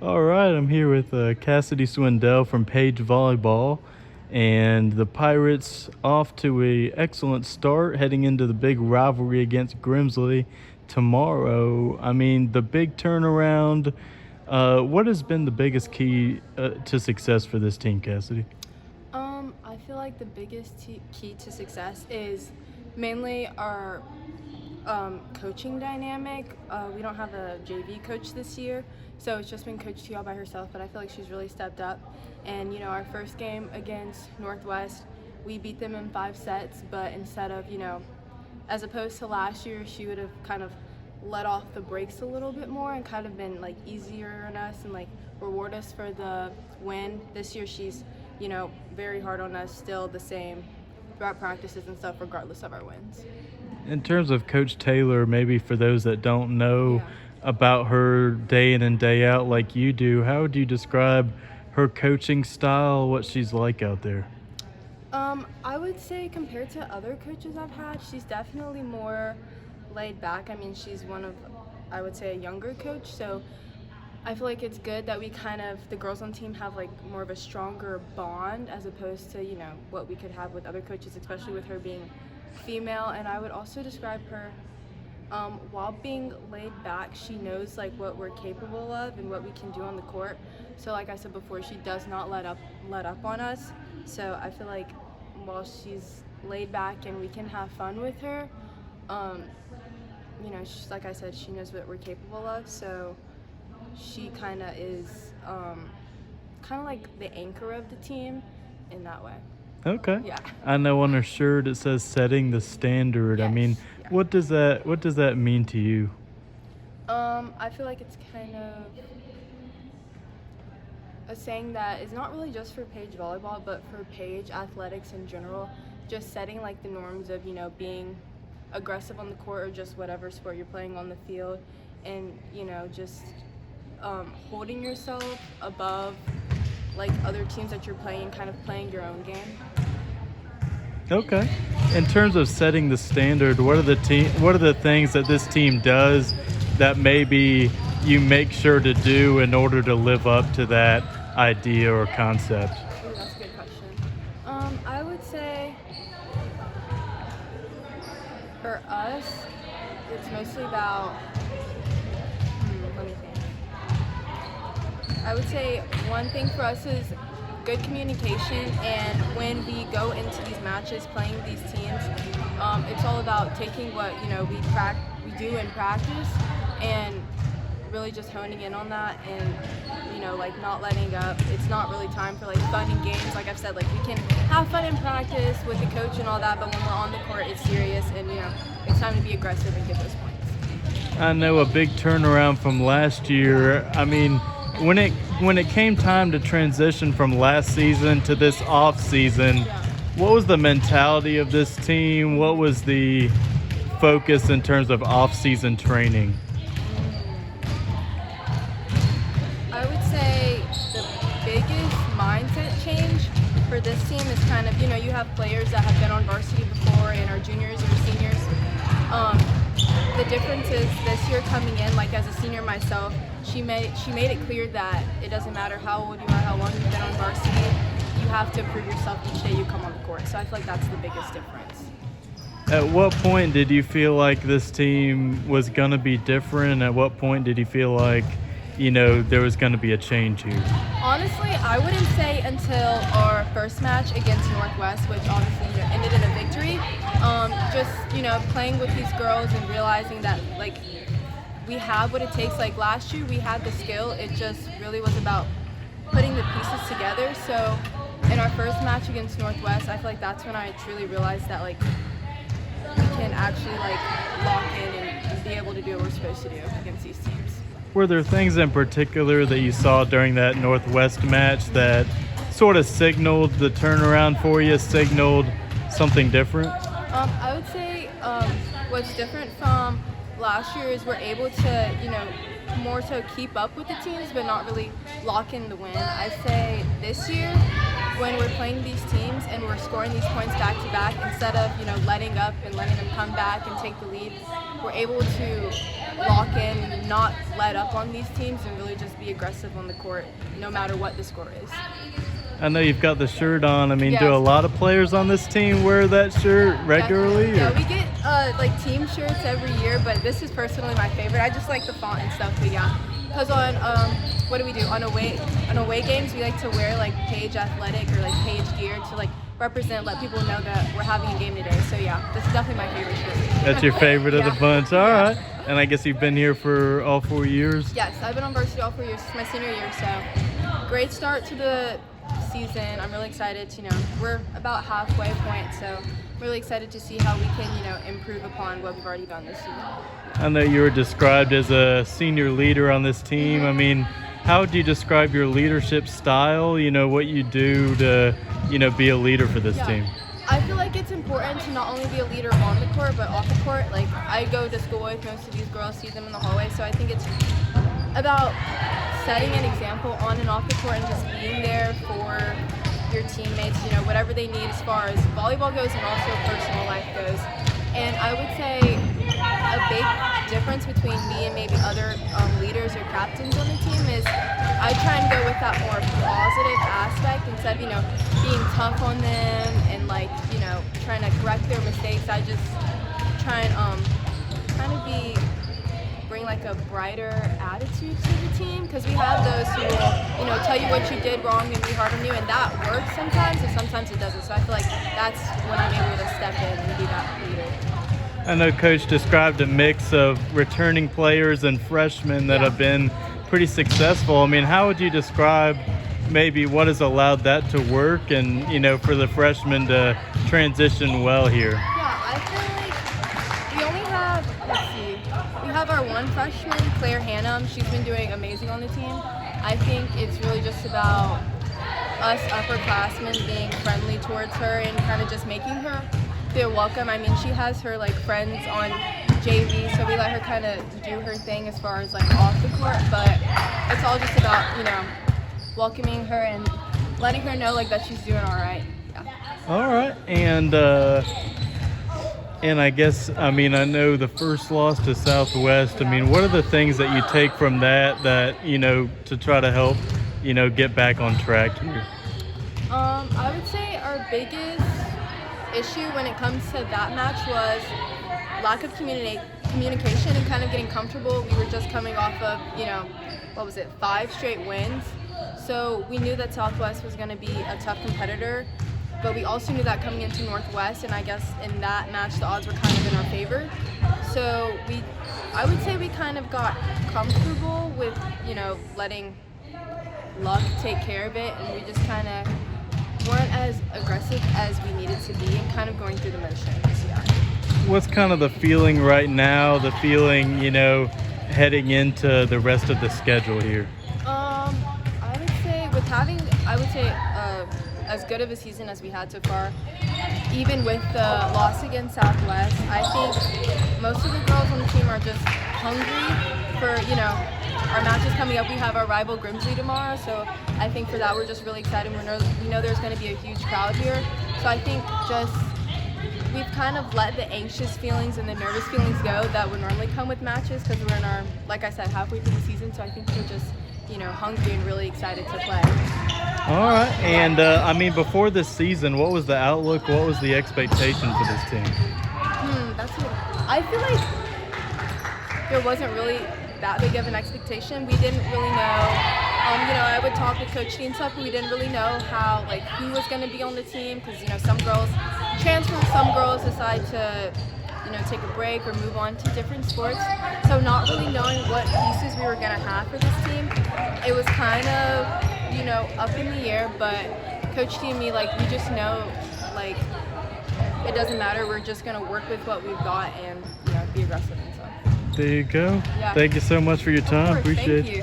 All right, I'm here with Kassidy Swindell from Page Volleyball, and the Pirates off to a excellent start, heading into the big rivalry against Grimsley tomorrow. I mean, the big turnaround. What has been the biggest key to success for this team, Cassidy? I feel like the biggest key to success is mainly our coaching dynamic. We don't have a JV coach this year, so it's just been Coach T all by herself, but I feel like she's really stepped up. And, our first game against Northwest, we beat them in 5 sets, but instead of, as opposed to last year, she would have kind of let off the brakes a little bit more and kind of been like easier on us and like reward us for the win. This year she's, very hard on us, still the same throughout practices and stuff, regardless of our wins. In terms of Coach Taylor, maybe for those that don't know Yeah. about her day in and day out like you do, how would you describe her coaching style, what she's like out there? I would say compared to other coaches I've had, she's definitely more laid back. I mean, she's one of, I would say, a younger coach, so I feel like it's good that we the girls on the team have like more of a stronger bond as opposed to, what we could have with other coaches, especially with her being female. And I would also describe her, while being laid back, she knows like what we're capable of and what we can do on the court. So like I said before, she does not let up on us. So I feel like while she's laid back and we can have fun with her, um, she's, like I said, she knows what we're capable of. So she kind of is kind of like the anchor of the team in that way. Okay. Yeah. I know on her shirt it says setting the standard. I Yes. mean, Yeah. what does that mean to you? I feel like it's kind of a saying that is not really just for Page volleyball, but for Page athletics in general. Just setting like the norms of being aggressive on the court or just whatever sport you're playing on the field, and just holding yourself above like other teams that you're playing, kind of playing your own game. Okay. In terms of setting the standard, what are the things that this team does that maybe you make sure to do in order to live up to that idea or concept? Ooh, that's a good question. I would say for us, it's mostly about. Let me think. I would say one thing for us is good communication, and when we go into these matches playing these teams, it's all about taking what we do in practice and really just honing in on that, and like not letting up. It's not really time for like fun and games. Like I've said, like we can have fun in practice with the coach and all that, but when we're on the court, it's serious, and it's time to be aggressive and get those points. I know a big turnaround from last year. I mean, when it came time to transition from last season to this off season, Yeah. what was the mentality of this team? What was the focus in terms of off season training? I would say the biggest mindset change for this team is kind of, you have players that have been on varsity before and are juniors or seniors. Um, the difference is this year coming in, like as a senior myself, she made it clear that it doesn't matter how old you are, how long you've been on varsity, you have to prove yourself each day you come on the court. So I feel like that's the biggest difference. At what point did you feel like this team was going to be different? At what point did you feel like, there was going to be a change here? Honestly, I wouldn't say until our first match against Northwest, which obviously ended in a victory. Just playing with these girls and realizing that like we have what it takes. Like last year, we had the skill. It just really was about putting the pieces together. So in our first match against Northwest, I feel like that's when I truly realized that like we can actually like lock in and be able to do what we're supposed to do against these teams. Were there things in particular that you saw during that Northwest match that sort of signaled the turnaround for you, signaled something different? I would say what's different from last year is we're able to, more so keep up with the teams, but not really lock in the win. I say this year, when we're playing these teams and we're scoring these points back to back, instead of letting up and letting them come back and take the lead, we're able to lock in and not let up on these teams and really just be aggressive on the court, no matter what the score is. I know you've got the shirt on. I mean, Yes. do a lot of players on this team wear that shirt regularly? Yeah, or- we get team shirts every year, but this is personally my favorite. I just like the font and stuff, but yeah. Because on what do we do on away games? We like to wear Page Athletic or Page gear to represent, let people know that we're having a game today. So yeah, this is definitely my favorite shirt. That's your favorite of Yeah. the bunch. All right. And I guess you've been here for all 4 years? Yes, I've been on varsity all 4 years. It's my senior year, so great start to the season. I'm really excited to, we're about halfway point, so I'm really excited to see how we can, improve upon what we've already done this season. I know you were described as a senior leader on this team. I mean, how would you describe your leadership style? What you do to, be a leader for this team? I feel like it's important to not only be a leader on the court, but off the court. I go to school with most of these girls, see them in the hallway, so I think it's about setting an example on and off the court and just being there for your teammates, whatever they need as far as volleyball goes and also personal life goes. And I would say a big difference between me and maybe other leaders or captains on the team is I try and go with that more positive aspect instead of, being tough on them and trying to correct their mistakes. I just try and kind of bring a brighter attitude to the team, because we have those who will, tell you what you did wrong and be hard on you, and that works sometimes, and sometimes it doesn't. So I feel like that's when I'm able to step in and be that leader. I know Coach described a mix of returning players and freshmen that have been pretty successful. I mean, how would you describe maybe what has allowed that to work and, for the freshmen to transition well here? Yeah, I feel like we only have, we have our one freshman, Claire Hannum. She's been doing amazing on the team. I think it's really just about us upperclassmen being friendly towards her and kind of just making her feel welcome. I mean, she has her friends on JV, so we let her kind of do her thing as far as off the court, but it's all just about, welcoming her and letting her know that she's doing all right. Yeah. All right. And I guess, I know the first loss to Southwest, what are the things that you take from that, to try to help, get back on track here? I would say our biggest issue when it comes to that match was lack of communication and kind of getting comfortable. We were just coming off of, 5 straight wins. So we knew that Southwest was going to be a tough competitor, but we also knew that coming into Northwest, and I guess in that match the odds were kind of in our favor. So I would say we kind of got comfortable with, letting luck take care of it, and we just kind of weren't as aggressive as we needed to be and kind of going through the motions. Yeah. What's kind of the feeling right now, heading into the rest of the schedule here? I would say as good of a season as we had so far, even with the loss against Southwest, I think most of the girls on the team are just hungry for, our matches coming up. We have our rival Grimsley tomorrow, so I think for that we're just really excited. We know there's going to be a huge crowd here, so I think we've kind of let the anxious feelings and the nervous feelings go that would normally come with matches, because we're in our, like I said, halfway through the season, so I think we're just hungry and really excited to play. All right. And, before this season, what was the outlook? What was the expectation for this team? I feel like there wasn't really that big of an expectation. We didn't really know. I would talk with Coach T and stuff, but we didn't really know how, who was going to be on the team, because, some girls transfer, some girls decide to take a break or move on to different sports. So not really knowing what pieces we were going to have for this team, it was kind of, up in the air. But Coach T and me, we just know, it doesn't matter. We're just going to work with what we've got and, be aggressive and stuff. There you go. Yeah. Thank you so much for your time. Of course, Appreciate it. thank you.